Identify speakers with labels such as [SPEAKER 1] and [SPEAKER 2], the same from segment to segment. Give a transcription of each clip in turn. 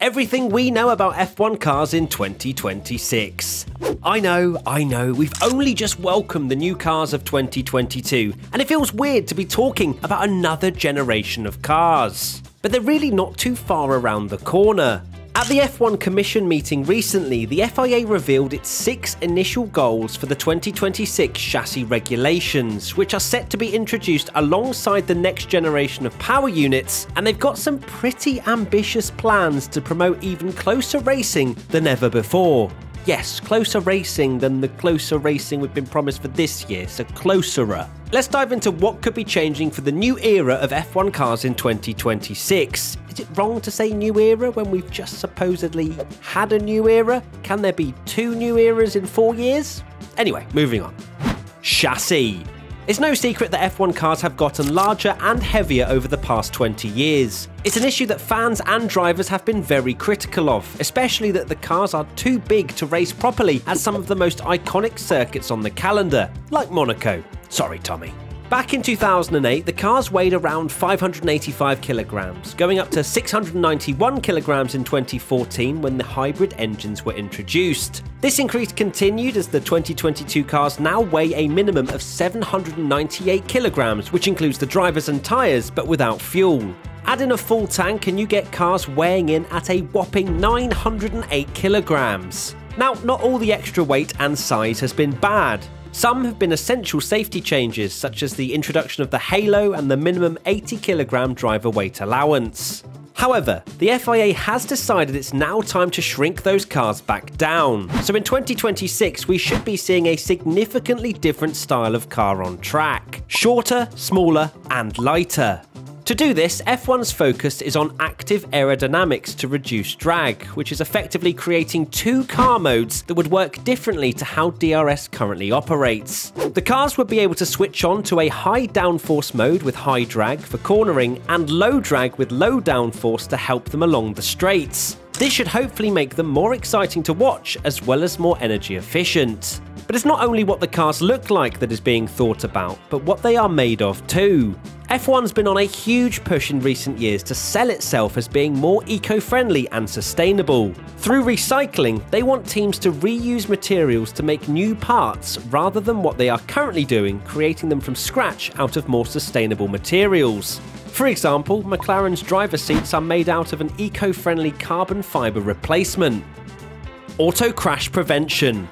[SPEAKER 1] Everything we know about F1 cars in 2026. I know, we've only just welcomed the new cars of 2022, and it feels weird to be talking about another generation of cars. But they're really not too far around the corner. At the F1 Commission meeting recently, the FIA revealed its 6 initial goals for the 2026 chassis regulations, which are set to be introduced alongside the next generation of power units, and they've got some pretty ambitious plans to promote even closer racing than ever before. Yes, closer racing than the closer racing we've been promised for this year, so closerer. Let's dive into what could be changing for the new era of F1 cars in 2026. Is it wrong to say new era when we've just supposedly had a new era? Can there be 2 new eras in 4 years? Anyway, moving on. Chassis. It's no secret that F1 cars have gotten larger and heavier over the past 20 years. It's an issue that fans and drivers have been very critical of, especially that the cars are too big to race properly at some of the most iconic circuits on the calendar, like Monaco. Sorry, Tommy. Back in 2008, the cars weighed around 585 kilograms, going up to 691 kilograms in 2014 when the hybrid engines were introduced. This increase continued as the 2022 cars now weigh a minimum of 798 kilograms, which includes the drivers and tyres, but without fuel. Add in a full tank and you get cars weighing in at a whopping 908 kilograms. Now, not all the extra weight and size has been bad. Some have been essential safety changes, such as the introduction of the halo and the minimum 80 kilogram driver weight allowance. However, the FIA has decided it's now time to shrink those cars back down. So in 2026, we should be seeing a significantly different style of car on track. Shorter, smaller, and lighter. To do this, F1's focus is on active aerodynamics to reduce drag, which is effectively creating 2 car modes that would work differently to how DRS currently operates. The cars would be able to switch on to a high downforce mode with high drag for cornering and low drag with low downforce to help them along the straights. This should hopefully make them more exciting to watch as well as more energy efficient. But it's not only what the cars look like that is being thought about, but what they are made of too. F1's been on a huge push in recent years to sell itself as being more eco-friendly and sustainable. Through recycling, they want teams to reuse materials to make new parts rather than what they are currently doing, creating them from scratch out of more sustainable materials. For example, McLaren's driver seats are made out of an eco-friendly carbon fibre replacement. Auto crash prevention.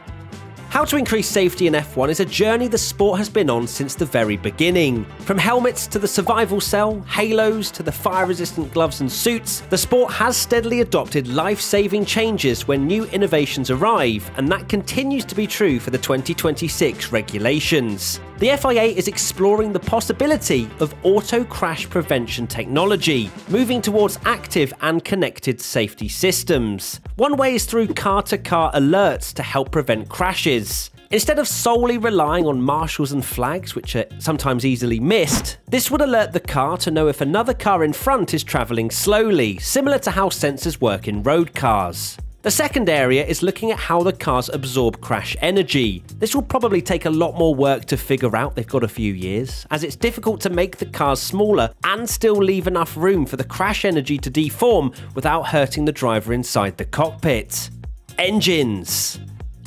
[SPEAKER 1] How to increase safety in F1 is a journey the sport has been on since the very beginning. From helmets to the survival cell, halos to the fire-resistant gloves and suits, the sport has steadily adopted life-saving changes when new innovations arrive, and that continues to be true for the 2026 regulations. The FIA is exploring the possibility of auto crash prevention technology, moving towards active and connected safety systems. One way is through car-to-car alerts to help prevent crashes. Instead of solely relying on marshals and flags, which are sometimes easily missed, this would alert the car to know if another car in front is travelling slowly, similar to how sensors work in road cars. The second area is looking at how the cars absorb crash energy. This will probably take a lot more work to figure out, they've got a few years, as it's difficult to make the cars smaller and still leave enough room for the crash energy to deform without hurting the driver inside the cockpit. Engines.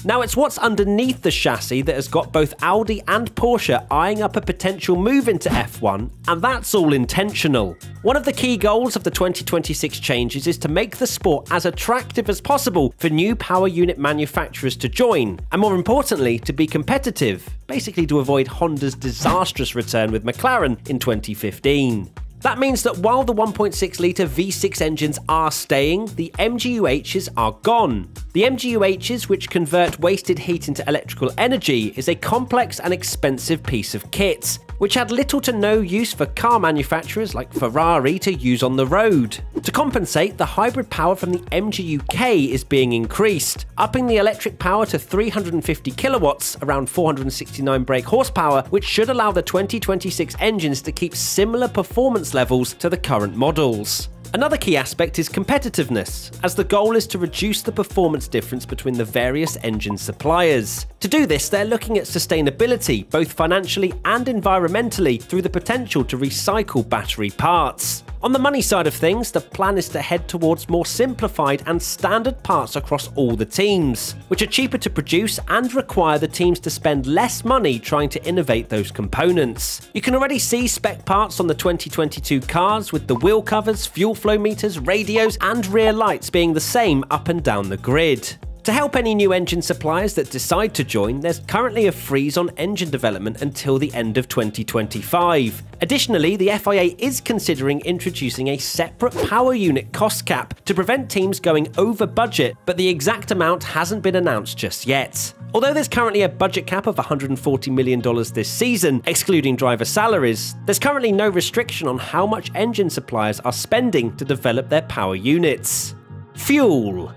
[SPEAKER 1] Now, it's what's underneath the chassis that has got both Audi and Porsche eyeing up a potential move into F1, and that's all intentional. One of the key goals of the 2026 changes is to make the sport as attractive as possible for new power unit manufacturers to join, and more importantly, to be competitive, basically to avoid Honda's disastrous return with McLaren in 2015. That means that while the 1.6-litre V6 engines are staying, the MGU-Hs are gone. The MGU-Hs, which convert wasted heat into electrical energy, is a complex and expensive piece of kit, which had little to no use for car manufacturers like Ferrari to use on the road. To compensate, the hybrid power from the MGU-K is being increased, upping the electric power to 350 kilowatts, around 469 brake horsepower, which should allow the 2026 engines to keep similar performance levels to the current models. Another key aspect is competitiveness, as the goal is to reduce the performance difference between the various engine suppliers. To do this, they're looking at sustainability, both financially and environmentally, through the potential to recycle battery parts. On the money side of things, the plan is to head towards more simplified and standard parts across all the teams, which are cheaper to produce and require the teams to spend less money trying to innovate those components. You can already see spec parts on the 2022 cars, with the wheel covers, fuel flow meters, radios and rear lights being the same up and down the grid. To help any new engine suppliers that decide to join, there's currently a freeze on engine development until the end of 2025. Additionally, the FIA is considering introducing a separate power unit cost cap to prevent teams going over budget, but the exact amount hasn't been announced just yet. Although there's currently a budget cap of $140 million this season, excluding driver salaries, there's currently no restriction on how much engine suppliers are spending to develop their power units. Fuel.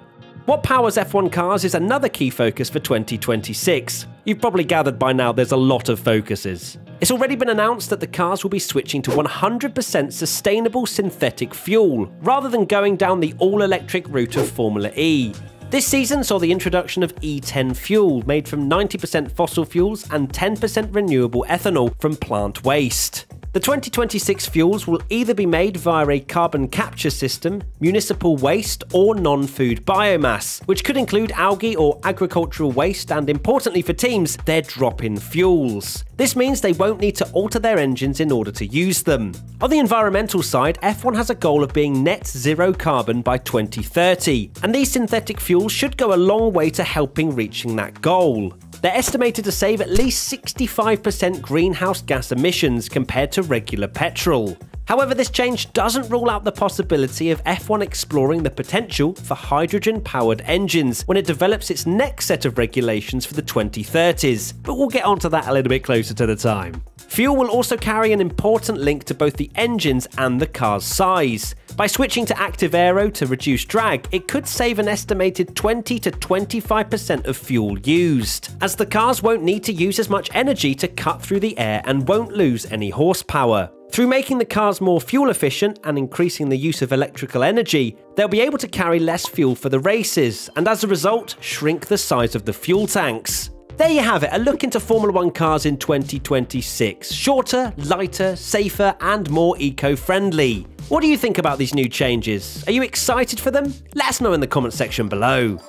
[SPEAKER 1] What powers F1 cars is another key focus for 2026. You've probably gathered by now there's a lot of focuses. It's already been announced that the cars will be switching to 100% sustainable synthetic fuel, rather than going down the all-electric route of Formula E. This season saw the introduction of E10 fuel, made from 90% fossil fuels and 10% renewable ethanol from plant waste. The 2026 fuels will either be made via a carbon capture system, municipal waste, or non-food biomass, which could include algae or agricultural waste, and importantly for teams, their drop-in fuels. This means they won't need to alter their engines in order to use them. On the environmental side, F1 has a goal of being net zero carbon by 2030, and these synthetic fuels should go a long way to helping reaching that goal. They're estimated to save at least 65% greenhouse gas emissions compared to regular petrol. However, this change doesn't rule out the possibility of F1 exploring the potential for hydrogen-powered engines when it develops its next set of regulations for the 2030s, but we'll get onto that a little bit closer to the time. Fuel will also carry an important link to both the engines and the car's size. By switching to active aero to reduce drag, it could save an estimated 20 to 25% of fuel used, as the cars won't need to use as much energy to cut through the air and won't lose any horsepower. Through making the cars more fuel efficient and increasing the use of electrical energy, they'll be able to carry less fuel for the races, and as a result, shrink the size of the fuel tanks. There you have it, a look into Formula 1 cars in 2026. Shorter, lighter, safer, and more eco-friendly. What do you think about these new changes? Are you excited for them? Let us know in the comment section below.